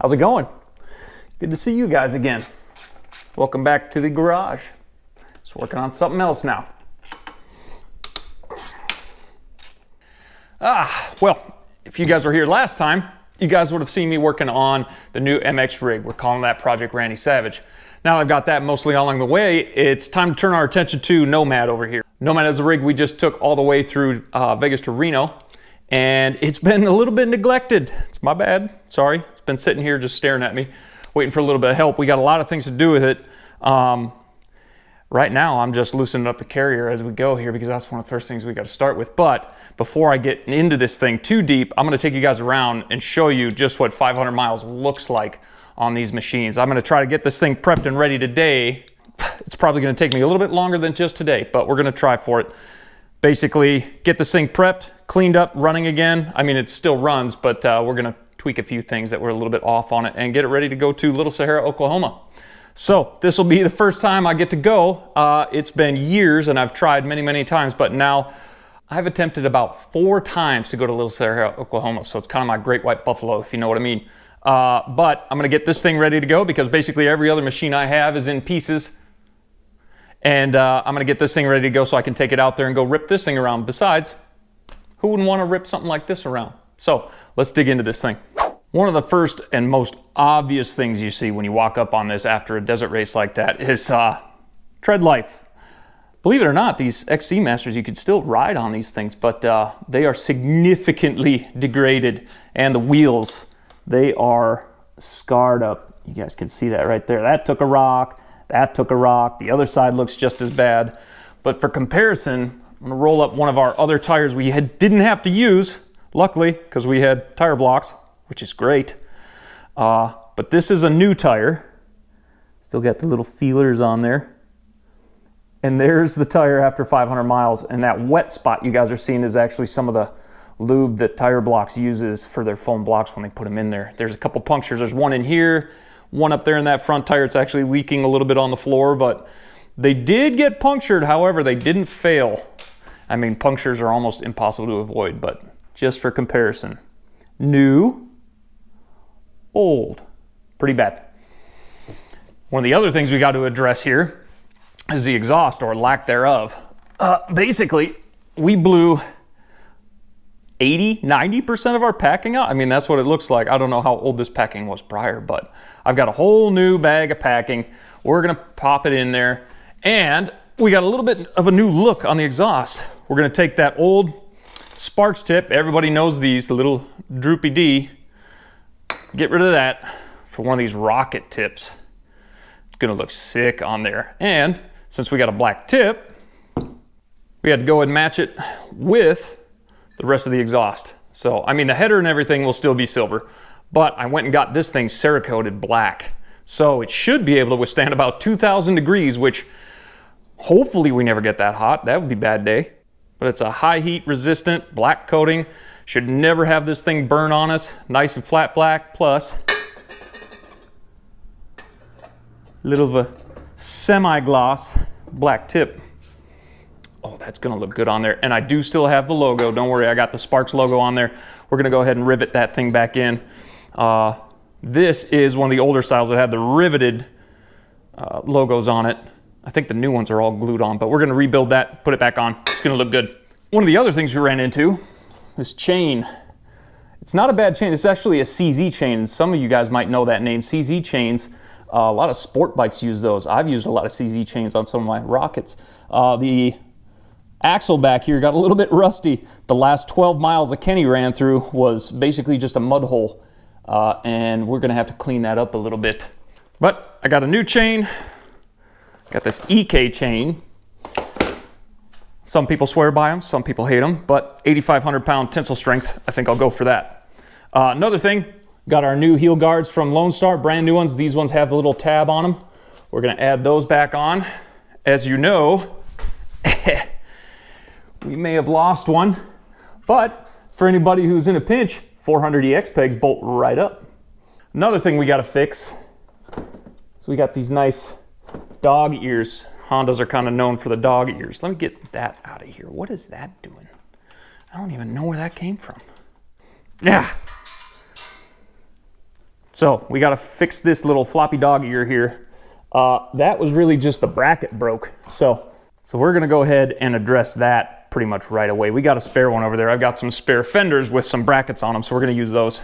How's it going? Good to see you guys again. Welcome back to the garage. Just working on something else now. Well, if you guys were here last time, you guys would have seen me working on the new MX rig. We're calling that Project Randy Savage. Now I've got that mostly along the way, it's time to turn our attention to Nomad over here. Nomad is a rig we just took all the way through Vegas to Reno, and it's been a little bit neglected. It's my bad, sorry. It's been sitting here just staring at me, waiting for a little bit of help. We got a lot of things to do with it. Right now, I'm just loosening up the carrier as we go here because that's one of the first things we got to start with. But before I get into this thing too deep, I'm going to take you guys around and show you just what 500 miles looks like on these machines. I'm going to try to get this thing prepped and ready today. It's probably going to take me a little bit longer than just today, but we're going to try for it. Basically, get this thing prepped, cleaned up, running again. I mean, it still runs, but we're going to tweak a few things that were a little bit off on it and get it ready to go to Little Sahara, Oklahoma. So this will be the first time I get to go. It's been years and I've tried many times, but now I've attempted about 4 times to go to Little Sahara, Oklahoma. So it's kind of my great white buffalo, if you know what I mean. But I'm gonna get this thing ready to go because basically every other machine I have is in pieces. And I'm gonna get this thing ready to go so I can take it out there and go rip this thing around. Besides, who wouldn't wanna rip something like this around? So let's dig into this thing. One of the first and most obvious things you see when you walk up on this after a desert race like that is tread life. Believe it or not, these XC Masters, you could still ride on these things, but they are significantly degraded, and the wheels, they are scarred up. You guys can see that right there. That took a rock, that took a rock. The other side looks just as bad. But for comparison, I'm gonna roll up one of our other tires we didn't have to use, luckily, because we had tire blocks, which is great. But this is a new tire. Still got the little feelers on there. And there's the tire after 500 miles. And that wet spot you guys are seeing is actually some of the lube that Tire Blocks uses for their foam blocks when they put them in there. There's a couple punctures. There's one in here, one up there in that front tire. It's actually leaking a little bit on the floor, but they did get punctured. However, they didn't fail. I mean, punctures are almost impossible to avoid, but just for comparison. New, old, pretty bad. One of the other things we got to address here is the exhaust, or lack thereof. Basically, we blew 80–90% of our packing out. I mean, that's what it looks like. I don't know how old this packing was prior, but I've got a whole new bag of packing. We're gonna pop it in there, and we got a little bit of a new look on the exhaust. We're gonna take that old Sparks tip. Everybody knows these, the little droopy D. Get rid of that for one of these rocket tips. It's gonna look sick on there. And since we got a black tip, we had to go and match it with the rest of the exhaust. So, I mean, the header and everything will still be silver, but I went and got this thing Cerakoted black. So it should be able to withstand about 2,000 degrees, which hopefully we never get that hot. That would be a bad day. But it's a high heat resistant black coating. Should never have this thing burn on us. Nice and flat black, plus a little of a semi-gloss black tip. Oh, that's gonna look good on there. And I do still have the logo. Don't worry, I got the Sparks logo on there. We're gonna go ahead and rivet that thing back in. This is one of the older styles that had the riveted logos on it. I think the new ones are all glued on, but we're gonna rebuild that, put it back on. It's gonna look good. One of the other things we ran into, this chain. It's not a bad chain. It's actually a CZ chain. Some of you guys might know that name. CZ chains, a lot of sport bikes use those. I've used a lot of CZ chains on some of my Rockets. The axle back here got a little bit rusty. The last 12 miles that Kenny ran through was basically just a mud hole. And we're gonna have to clean that up a little bit. But I got a new chain. Got this EK chain. Some people swear by them, some people hate them, but 8,500 pound tensile strength, I think I'll go for that. Another thing, got our new heel guards from Lone Star, brand new ones. These ones have the little tab on them. We're gonna add those back on. As you know, we may have lost one, but for anybody who's in a pinch, 400 EX pegs bolt right up. Another thing we gotta fix, so we got these nice dog ears. Hondas are kind of known for the dog ears. Let me get that out of here. What is that doing? I don't even know where that came from. Yeah. So we got to fix this little floppy dog ear here. That was really just the bracket broke. So we're going to go ahead and address that pretty much right away. We got a spare one over there. I've got some spare fenders with some brackets on them, so we're going to use those.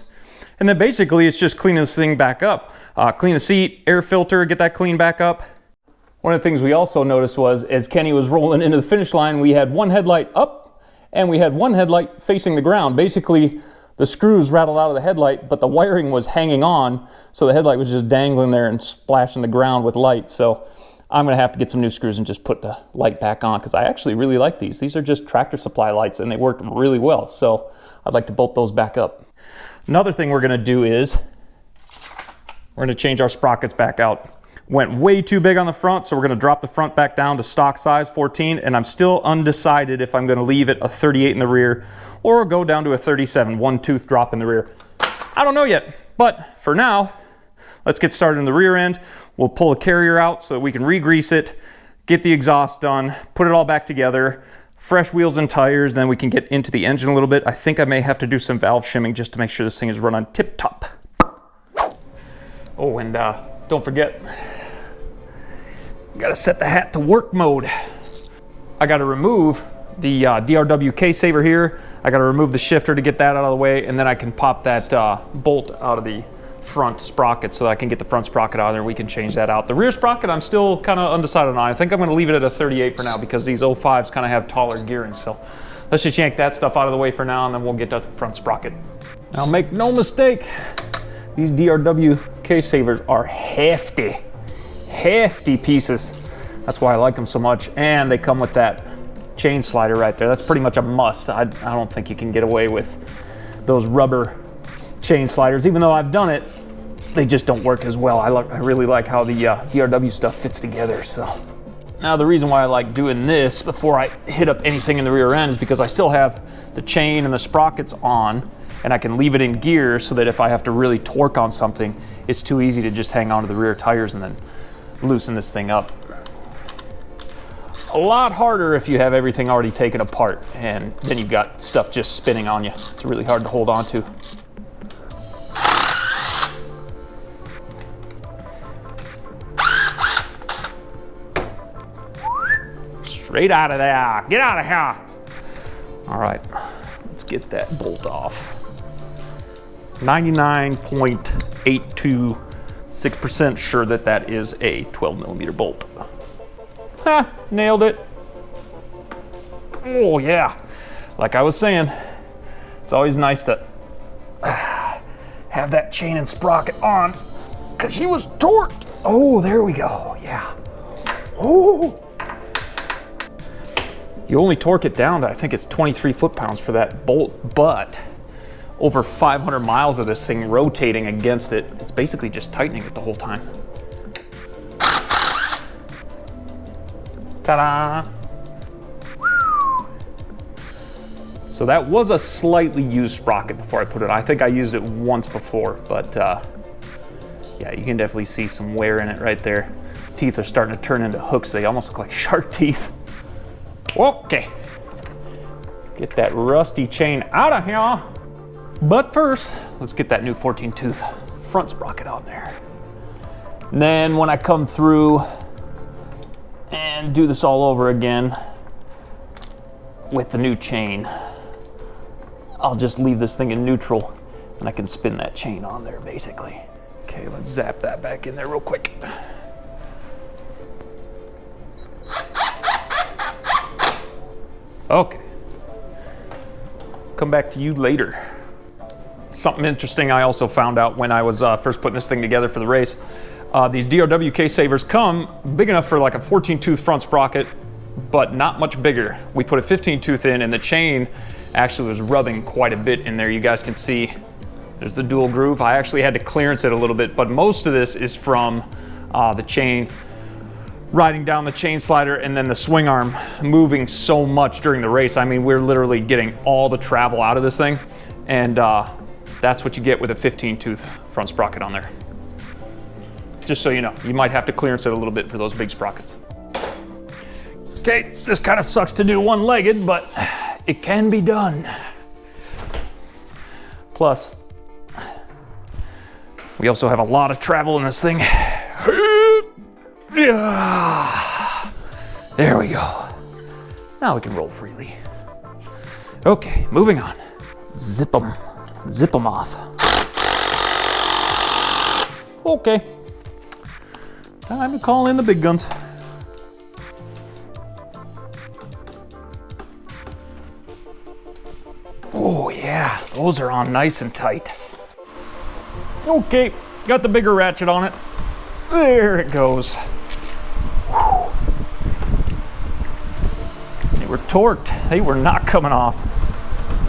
And then basically it's just cleaning this thing back up. Clean the seat, air filter, get that cleaned back up. One of the things we also noticed was as Kenny was rolling into the finish line, we had one headlight up and we had one headlight facing the ground. Basically, the screws rattled out of the headlight, but the wiring was hanging on, so the headlight was just dangling there and splashing the ground with light. So I'm gonna have to get some new screws and just put the light back on, because I actually really like these. These are just Tractor Supply lights and they work really well. So I'd like to bolt those back up. Another thing we're gonna do is we're gonna change our sprockets back out. Went way too big on the front, so we're gonna drop the front back down to stock size 14, and I'm still undecided if I'm gonna leave it a 38 in the rear or go down to a 37, one tooth drop in the rear. I don't know yet, but for now, let's get started in the rear end. We'll pull a carrier out so that we can re-grease it, get the exhaust done, put it all back together, fresh wheels and tires, then we can get into the engine a little bit. I think I may have to do some valve shimming just to make sure this thing is running tip-top. Oh, and don't forget, gotta set the hat to work mode. I gotta remove the DRW case saver here. I gotta remove the shifter to get that out of the way, and then I can pop that bolt out of the front sprocket so that I can get the front sprocket out of there. We can change that out. The rear sprocket, I'm still kind of undecided on. I think I'm gonna leave it at a 38 for now because these 05s kind of have taller gearing. So let's just yank that stuff out of the way for now, and then we'll get to the front sprocket. Now make no mistake, these DRW case savers are hefty pieces. That's why I like them so much. And they come with that chain slider right there. That's pretty much a must. I don't think you can get away with those rubber chain sliders. Even though I've done it, they just don't work as well. I really like how the DRW stuff fits together. So now the reason why I like doing this before I hit up anything in the rear end is because I still have the chain and the sprockets on, and I can leave it in gear so that if I have to really torque on something, it's too easy to just hang on to the rear tires and then loosen this thing up. A lot harder if you have everything already taken apart and then you've got stuff just spinning on you. It's really hard to hold on to. Straight out of there, get out of here. All right, let's get that bolt off. 99.826% sure that that is a 12mm bolt. Ha, nailed it. Oh yeah, like I was saying, it's always nice to have that chain and sprocket on because she was torqued. Oh, there we go, yeah. Oh. You only torque it down to, I think it's 23 foot-pounds for that bolt, but over 500 miles of this thing rotating against it, it's basically just tightening it the whole time. Ta-da! So that was a slightly used sprocket before I put it on. I think I used it once before, but yeah, you can definitely see some wear in it right there. Teeth are starting to turn into hooks. They almost look like shark teeth. Okay, get that rusty chain out of here. But first, let's get that new 14-tooth front sprocket on there. And then when I come through and do this all over again with the new chain, I'll just leave this thing in neutral and I can spin that chain on there basically. Okay, let's zap that back in there real quick. Okay, come back to you later. Something interesting I also found out when I was first putting this thing together for the race. These DRW case savers come big enough for like a 14-tooth front sprocket, but not much bigger. We put a 15-tooth in and the chain actually was rubbing quite a bit in there. You guys can see there's the dual groove. I actually had to clearance it a little bit, but most of this is from the chain riding down the chain slider and then the swing arm moving so much during the race. I mean, we're literally getting all the travel out of this thing, and that's what you get with a 15-tooth front sprocket on there. Just so you know, you might have to clearance it a little bit for those big sprockets. Okay, this kind of sucks to do one-legged, but it can be done. Plus, We also have a lot of travel in this thing. There we go. Now we can roll freely. Okay, moving on. Zip them off. Okay, time to call in the big guns. Oh yeah, those are on nice and tight. Okay, got the bigger ratchet on it. There it goes. Whew. They were torqued. They were not coming off.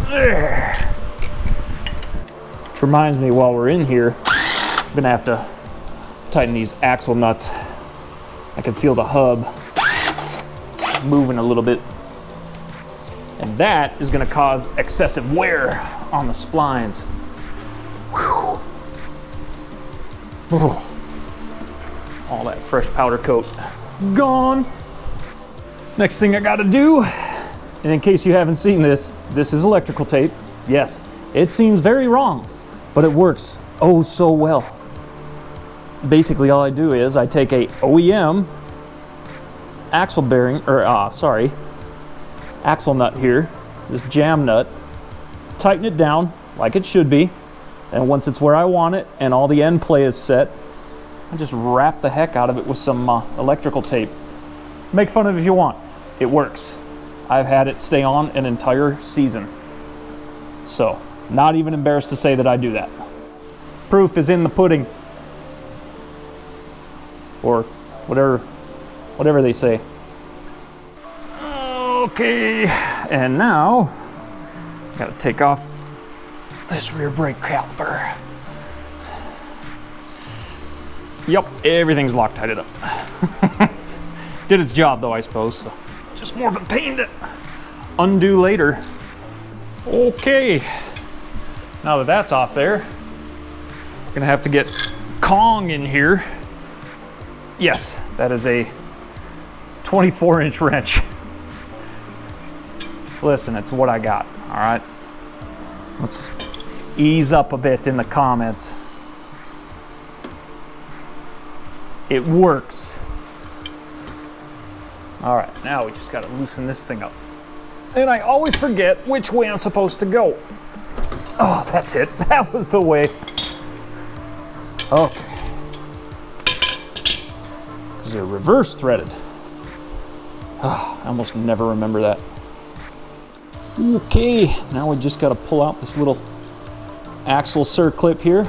There. Which reminds me, while we're in here, I'm gonna have to tighten these axle nuts. I can feel the hub moving a little bit. And that is gonna cause excessive wear on the splines. Whew. Oh. All that fresh powder coat gone. Next thing I gotta do, and in case you haven't seen this, this is electrical tape. Yes, it seems very wrong, but it works oh so well. Basically all I do is I take a OEM axle bearing, or axle nut here, this jam nut, tighten it down like it should be, and once it's where I want it and all the end play is set, I just wrap the heck out of it with some electrical tape. Make fun of it if you want. It works. I've had it stay on an entire season. So, not even embarrassed to say that I do that. Proof is in the pudding. Or whatever they say. Okay, and now, gotta take off this rear brake caliper. Yep, everything's Loctited up. Did its job though, I suppose. So just more of a pain to undo later. Okay, now that that's off there, I'm gonna have to get Kong in here. Yes, that is a 24-inch wrench. Listen, it's what I got, all right? Let's ease up a bit in the comments. It works. All right, now we just gotta loosen this thing up. And I always forget which way I'm supposed to go. Oh, that's it, that was the way. Okay. Because they're reverse threaded. Oh, I almost never remember that. Okay, now we just gotta pull out this little axle circlip here.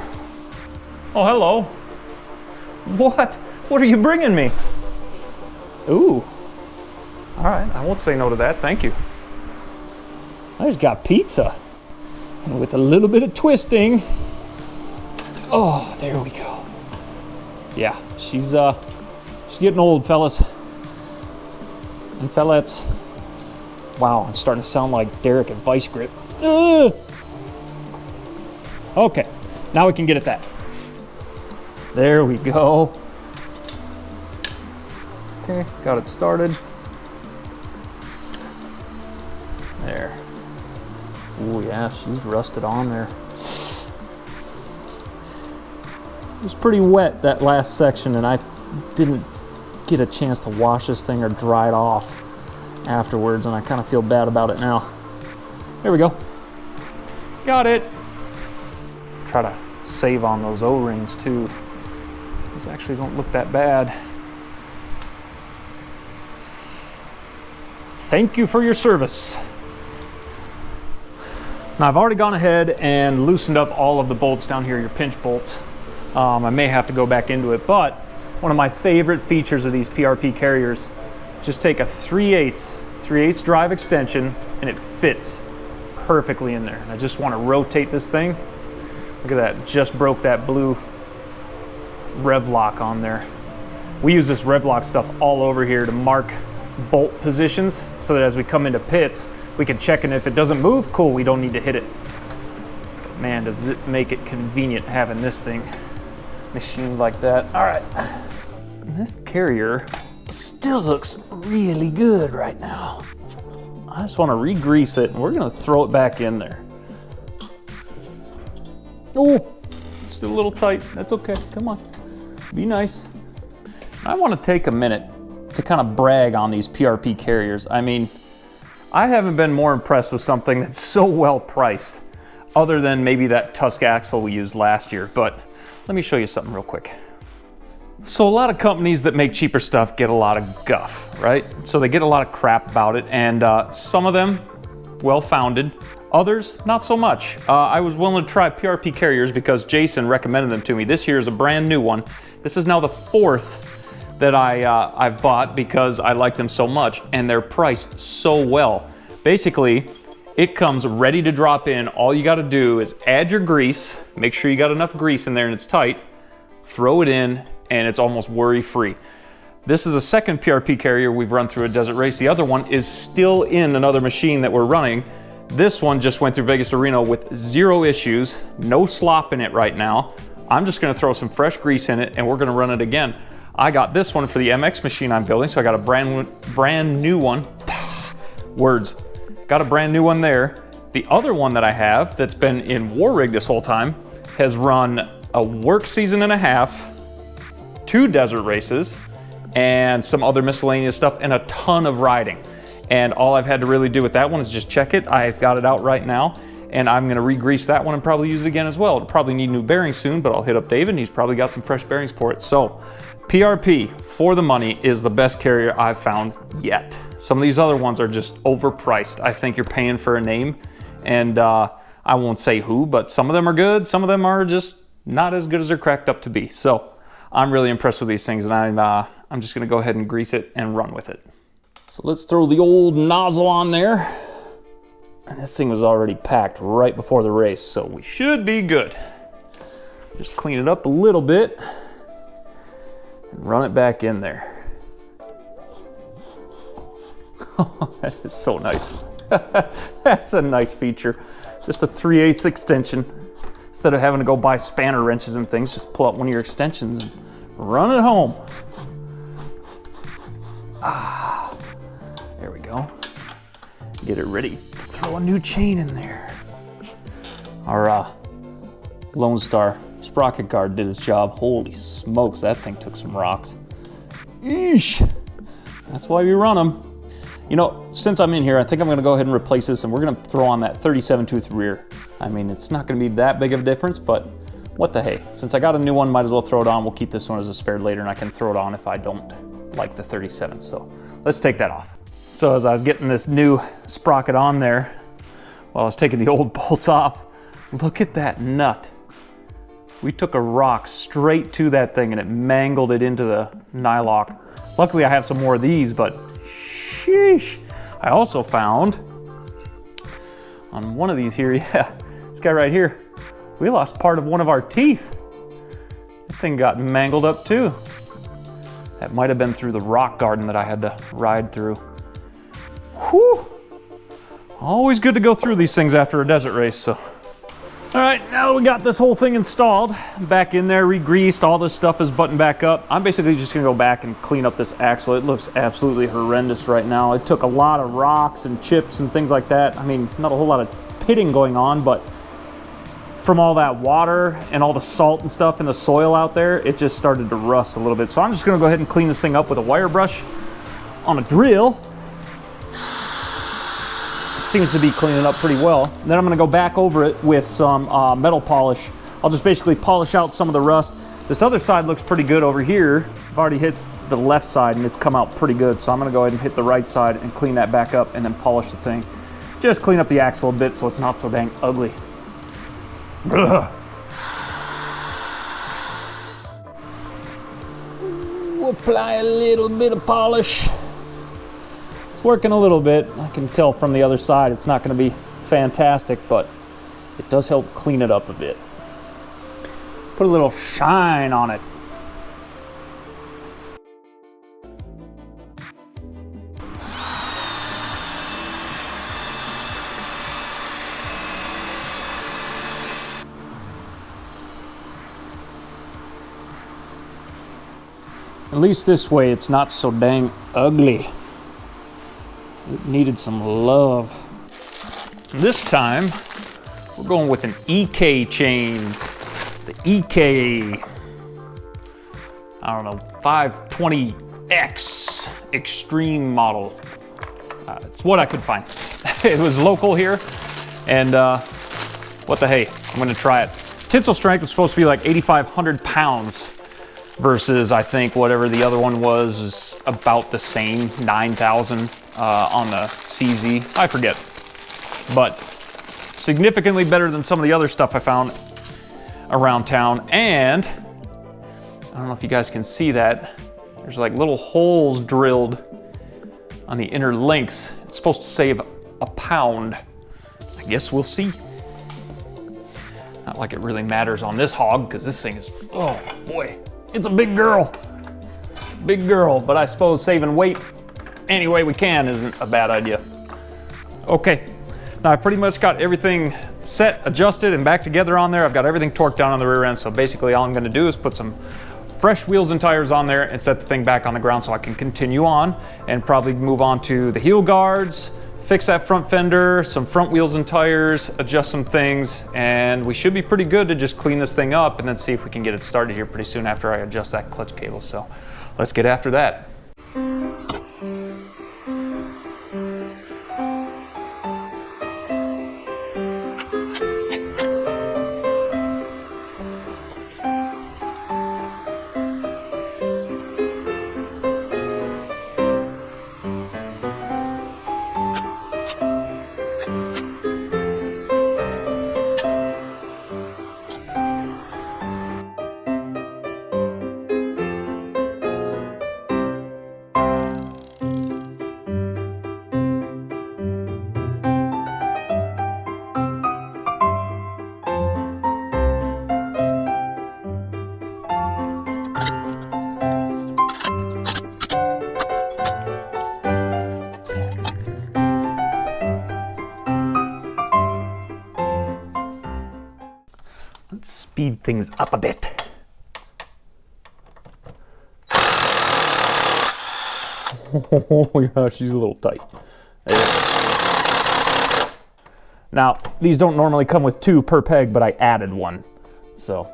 Oh, hello. What? What are you bringing me? Ooh. All right, I won't say no to that, thank you. I just got pizza. And with a little bit of twisting. Oh, there we go. Yeah, she's getting old, fellas. And fellettes. Wow, I'm starting to sound like Derek at Vice Grip. Ugh. Okay, now we can get at that. There we go. Okay, got it started. There. Oh yeah, she's rusted on there. It was pretty wet, that last section, and I didn't get a chance to wash this thing or dry it off afterwards, and I kind of feel bad about it now. There we go. Got it. Try to save on those O-rings too. These actually don't look that bad. Thank you for your service. Now I've already gone ahead and loosened up all of the bolts down here, your pinch bolts. I may have to go back into it, but one of my favorite features of these PRP carriers, just take a 3/8 drive extension and it fits perfectly in there. And I just want to rotate this thing. Look at that, just broke that blue rev lock on there. We use this rev lock stuff all over here to mark bolt positions so that as we come into pits, we can check, and if it doesn't move, cool, we don't need to hit it. But man, does it make it convenient having this thing machined like that. All right, this carrier still looks really good right now. I just want to re-grease it, and we're gonna throw it back in there. Oh, it's still a little tight. That's okay, come on, be nice. I want to take a minute to kind of brag on these PRP carriers. I mean, I haven't been more impressed with something that's so well priced, other than maybe that Tusk axle we used last year, but let me show you something real quick. So a lot of companies that make cheaper stuff get a lot of guff, right? So they get a lot of crap about it, and some of them well-founded, others not so much. I was willing to try PRP carriers because Jason recommended them to me. This here is a brand new one. This is now the 4th that I've bought because I like them so much, and they're priced so well. Basically, it comes ready to drop in. All you gotta do is add your grease, make sure you got enough grease in there and it's tight, throw it in, and it's almost worry-free. This is the second PRP carrier we've run through a desert race. The other one is still in another machine that we're running. This one just went through Vegas to Reno with 0 issues, no slop in it right now. I'm just gonna throw some fresh grease in it and we're gonna run it again. I got this one for the MX machine I'm building, so I got a brand new one. Words. Got a brand new one there. The other one that I have that's been in war rig this whole time has run a work season and a half, 2 desert races, and some other miscellaneous stuff, and a ton of riding. And all I've had to really do with that one is just check it. I've got it out right now, and I'm gonna re-grease that one and probably use it again as well. It'll probably need new bearings soon, but I'll hit up David and he's probably got some fresh bearings for it. So PRP, for the money, is the best carrier I've found yet. Some of these other ones are just overpriced. I think you're paying for a name, and I won't say who, but some of them are good, some of them are just not as good as they're cracked up to be. So I'm really impressed with these things, and I'm just gonna go ahead and grease it and run with it. So let's throw the old nozzle on there. And this thing was already packed right before the race, so we should be good. Just clean it up a little bit and run it back in there. Oh, that is so nice. That's a nice feature. Just a 3/8 extension. Instead of having to go buy spanner wrenches and things, just pull out one of your extensions and run it home. Ah, there we go. Get it ready to throw a new chain in there. Our Lone Star sprocket guard did its job. Holy smokes, that thing took some rocks. Eesh. That's why we run them. You know, since I'm in here, I think I'm gonna go ahead and replace this, and we're gonna throw on that 37 tooth rear. I mean, it's not gonna be that big of a difference, but what the hey. Since I got a new one, might as well throw it on. We'll keep this one as a spare later, and I can throw it on if I don't like the 37. So let's take that off. So as I was getting this new sprocket on there, while I was taking the old bolts off, look at that nut. We took a rock straight to that thing and it mangled it into the nylock. Luckily I have some more of these, but sheesh. I also found on one of these here, yeah, this guy right here, we lost part of one of our teeth. That thing got mangled up too. That might have been through the rock garden that I had to ride through. Whew. Always good to go through these things after a desert race, so. All right, now we got this whole thing installed. Back in there, re-greased, all this stuff is buttoned back up. I'm basically just gonna go back and clean up this axle. It looks absolutely horrendous right now. It took a lot of rocks and chips and things like that. I mean, not a whole lot of pitting going on, but from all that water and all the salt and stuff in the soil out there, it just started to rust a little bit. So I'm just gonna go ahead and clean this thing up with a wire brush on a drill. Seems to be cleaning up pretty well. And then I'm gonna go back over it with some metal polish. I'll just basically polish out some of the rust. This other side looks pretty good over here. I've already hit the left side and it's come out pretty good. So I'm gonna go ahead and hit the right side and clean that back up and then polish the thing. Just clean up the axle a bit so it's not so dang ugly. Ugh. We'll apply a little bit of polish. It's working a little bit. I can tell from the other side it's not going to be fantastic, but it does help clean it up a bit. Put a little shine on it. At least this way it's not so dang ugly. It needed some love. This time, we're going with an EK chain. the EK, I don't know, 520X Extreme model. It's what I could find. It was local here, and what the hey, I'm gonna try it. Tensile strength was supposed to be like 8,500 pounds versus I think whatever the other one was about the same, 9,000 on the CZ. I forget, but significantly better than some of the other stuff I found around town. And I don't know if you guys can see that. There's like little holes drilled on the inner links. It's supposed to save a pound. I guess we'll see. Not like it really matters on this hog, because this thing is, oh boy, it's a big girl. Big girl, but I suppose saving weight any way we can isn't a bad idea. Okay, now I've pretty much got everything set, adjusted, and back together on there. I've got everything torqued down on the rear end, so basically all I'm gonna do is put some fresh wheels and tires on there and set the thing back on the ground so I can continue on and probably move on to the heel guards, fix that front fender, some front wheels and tires, adjust some things, and we should be pretty good to just clean this thing up and then see if we can get it started here pretty soon after I adjust that clutch cable. So let's get after that. Let's speed things up a bit. Oh yeah, she's a little tight. Now, these don't normally come with 2 per peg, but I added 1. So,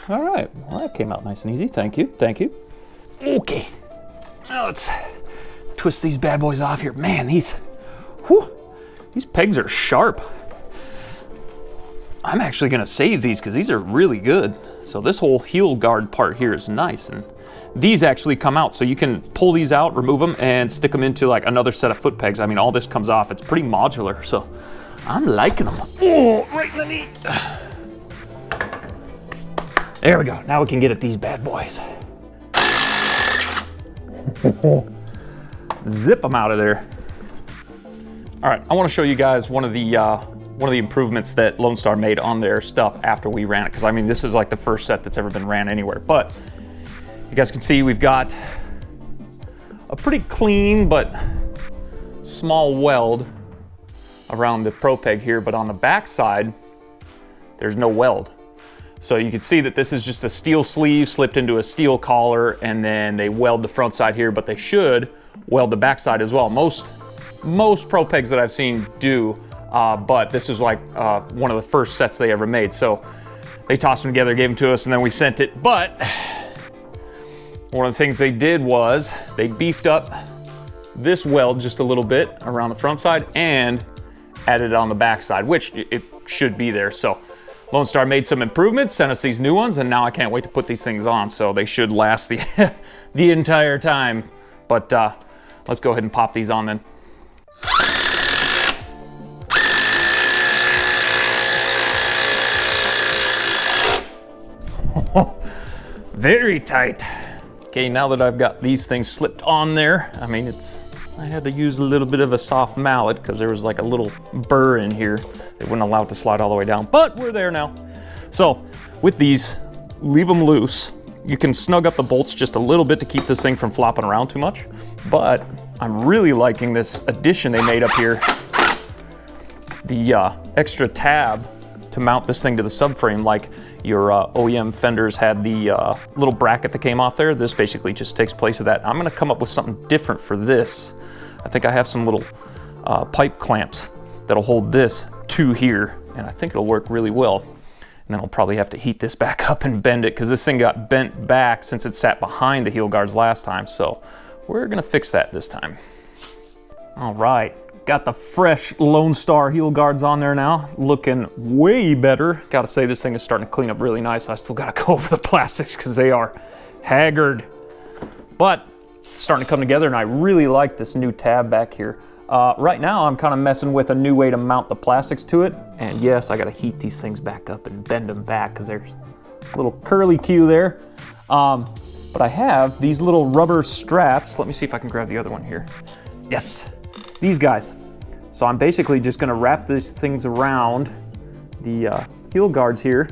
all right, well, that came out nice and easy. Thank you, thank you. Okay, now let's twist these bad boys off here. Man, these pegs are sharp. I'm actually gonna save these because these are really good. So this whole heel guard part here is nice, and these actually come out, so you can pull these out, remove them, and stick them into like another set of foot pegs. I mean, all this comes off. It's pretty modular, so I'm liking them. Oh, right in the knee. There we go. Now we can get at these bad boys. Zip them out of there. All right, I want to show you guys one of the improvements that Lone Star made on their stuff after we ran it, because I mean, this is like the first set that's ever been ran anywhere. But you guys can see we've got a pretty clean but small weld around the pro peg here, but on the back side there's no weld. So you can see that this is just a steel sleeve slipped into a steel collar, and then they weld the front side here, but they should weld the back side as well. Most pro pegs that I've seen do, but this is like one of the first sets they ever made. So they tossed them together, gave them to us, and then we sent it. But one of the things they did was they beefed up this weld just a little bit around the front side and added it on the back side, which it should be there. So Lone Star made some improvements, sent us these new ones, and now I can't wait to put these things on. So they should last the the entire time. But let's go ahead and pop these on then. Very tight. Okay, now that I've got these things slipped on there, I mean, I had to use a little bit of a soft mallet because there was like a little burr in here that wouldn't allow it to slide all the way down, but we're there now. So with these, leave them loose. You can snug up the bolts just a little bit to keep this thing from flopping around too much, but I'm really liking this addition they made up here. The extra tab to mount this thing to the subframe, like your OEM Fenders had the little bracket that came off there. This basically just takes place of that. I'm gonna come up with something different for this. I think I have some little pipe clamps that'll hold this to here, and I think it'll work really well. And then I'll probably have to heat this back up and bend it because this thing got bent back since it sat behind the heel guards last time. So we're gonna fix that this time. All right, got the fresh Lone Star heel guards on there now, looking way better. Gotta say, this thing is starting to clean up really nice. I still gotta go over the plastics because they are haggard, but it's starting to come together, and I really like this new tab back here. Right now, I'm kind of messing with a new way to mount the plastics to it. And yes, I gotta heat these things back up and bend them back because there's a little curly Q there. But I have these little rubber straps. Let me see if I can grab the other one here. Yes, these guys. So I'm basically just gonna wrap these things around the heel guards here,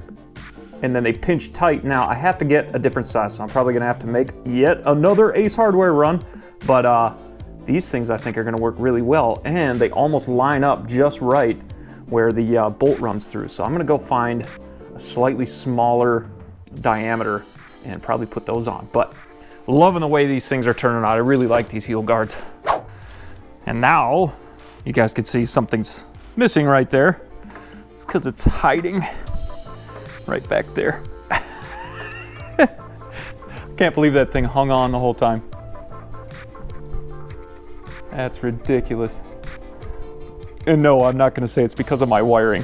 and then they pinch tight. Now I have to get a different size, so I'm probably gonna have to make yet another Ace Hardware run, but these things I think are gonna work really well, and they almost line up just right where the bolt runs through. So I'm gonna go find a slightly smaller diameter and probably put those on. But loving the way these things are turning out. I really like these heel guards. And now you guys can see something's missing right there. It's because it's hiding right back there. Can't believe that thing hung on the whole time. That's ridiculous. And no, I'm not gonna say it's because of my wiring.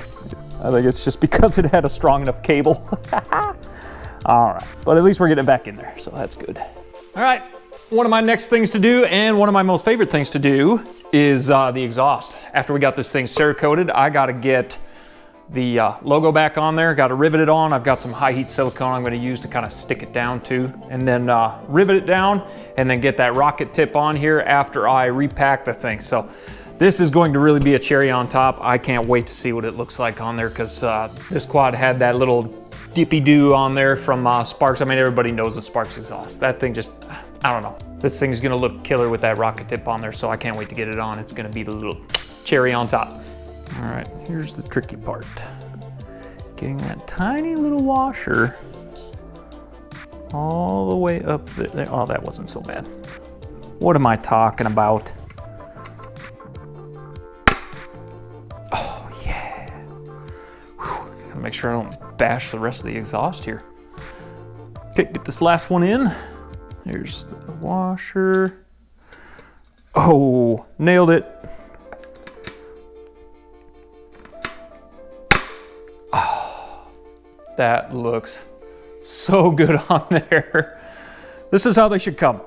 I think it's just because it had a strong enough cable. All right, but at least we're getting it back in there, so that's good. All right, one of my next things to do, and one of my most favorite things to do, is the exhaust. After we got this thing Cerakoted, I gotta get the logo back on there, gotta rivet it on. I've got some high heat silicone I'm gonna use to kind of stick it down to, and then rivet it down, and then get that rocket tip on here after I repack the thing. So this is going to really be a cherry on top. I can't wait to see what it looks like on there, because this quad had that little dippy-doo on there from Sparks. I mean, everybody knows the Sparks exhaust. That thing just, I don't know. This thing's gonna look killer with that rocket tip on there, so I can't wait to get it on. It's gonna be the little cherry on top. All right, here's the tricky part. Getting that tiny little washer all the way up there. Oh, that wasn't so bad. What am I talking about? Oh, yeah. Whew. Gotta make sure I don't bash the rest of the exhaust here. Okay, get this last one in. There's the washer. Oh, nailed it. Oh, that looks so good on there. This is how they should come.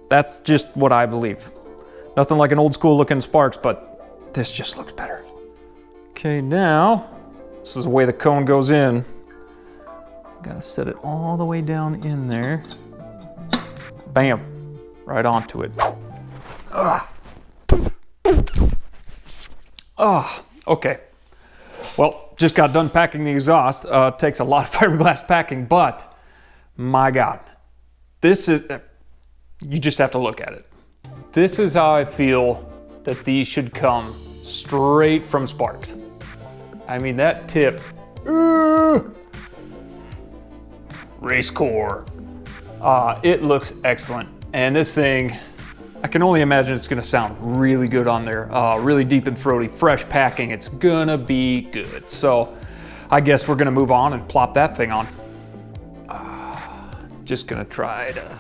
That's just what I believe. Nothing like an old school looking Sparks, but this just looks better. Okay, now, this is the way the cone goes in. Gotta set it all the way down in there. Bam, right onto it. Okay. Well, just got done packing the exhaust. Takes a lot of fiberglass packing, but my God, this is, you just have to look at it. This is how I feel that these should come straight from Sparks. I mean, that tip, race core. It looks excellent. And this thing, I can only imagine it's gonna sound really good on there. Really deep and throaty, fresh packing. It's gonna be good. So I guess we're gonna move on and plop that thing on. Just gonna try to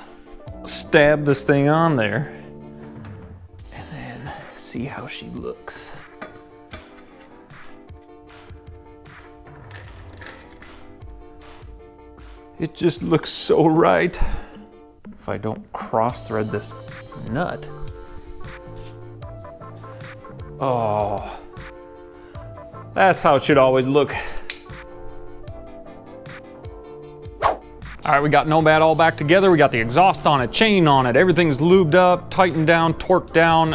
stab this thing on there and then see how she looks. It just looks so right. If I don't cross thread this nut. Oh, that's how it should always look. All right, we got Nomad all back together. We got the exhaust on it, chain on it. Everything's lubed up, tightened down, torqued down.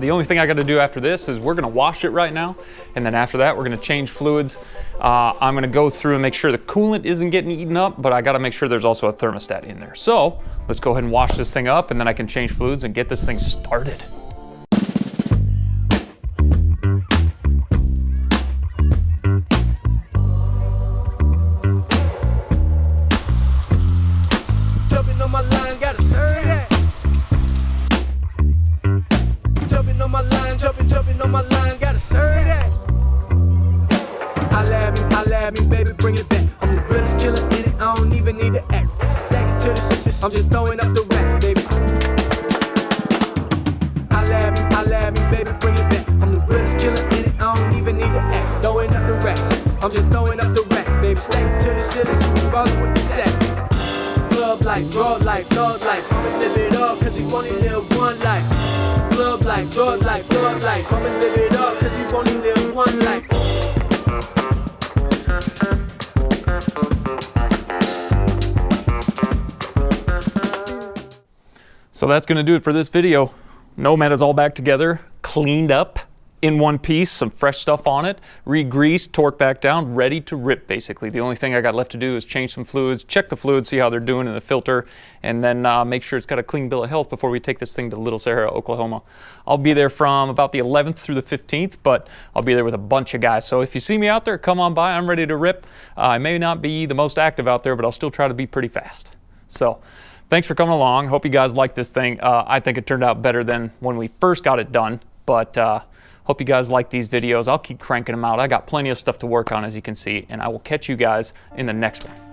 The only thing I gotta do after this is we're gonna wash it right now. And then after that, we're gonna change fluids. I'm gonna go through and make sure the coolant isn't getting eaten up, but I gotta make sure there's also a thermostat in there. So let's go ahead and wash this thing up, and then I can change fluids and get this thing started. Jumping on my line, gotta serve that. Jumping on my line, jumping on my line, gotta serve that. I love me, baby, bring it back. I'm just throwing up the rest, baby. I love me, baby, bring it back. I'm the realest killer in it, I don't even need to act. Throwing up the rest, I'm just throwing up the rest, baby. Stay to the city, see me rollin' with the set. Club life, drug life, thug life. I'ma live it up, cause you only live one life. Club life, drug life, thug life. I'ma live it up, cause you only live one life. So that's gonna do it for this video. Nomad is all back together, cleaned up in one piece, some fresh stuff on it, re-greased, torqued back down, ready to rip basically. The only thing I got left to do is change some fluids, check the fluids, see how they're doing in the filter, and then make sure it's got a clean bill of health before we take this thing to Little Sahara, Oklahoma. I'll be there from about the 11th through the 15th, but I'll be there with a bunch of guys. So if you see me out there, come on by, I'm ready to rip. I may not be the most active out there, but I'll still try to be pretty fast. So thanks for coming along. Hope you guys like this thing. I think it turned out better than when we first got it done, but hope you guys like these videos. I'll keep cranking them out. I got plenty of stuff to work on, as you can see, and I will catch you guys in the next one.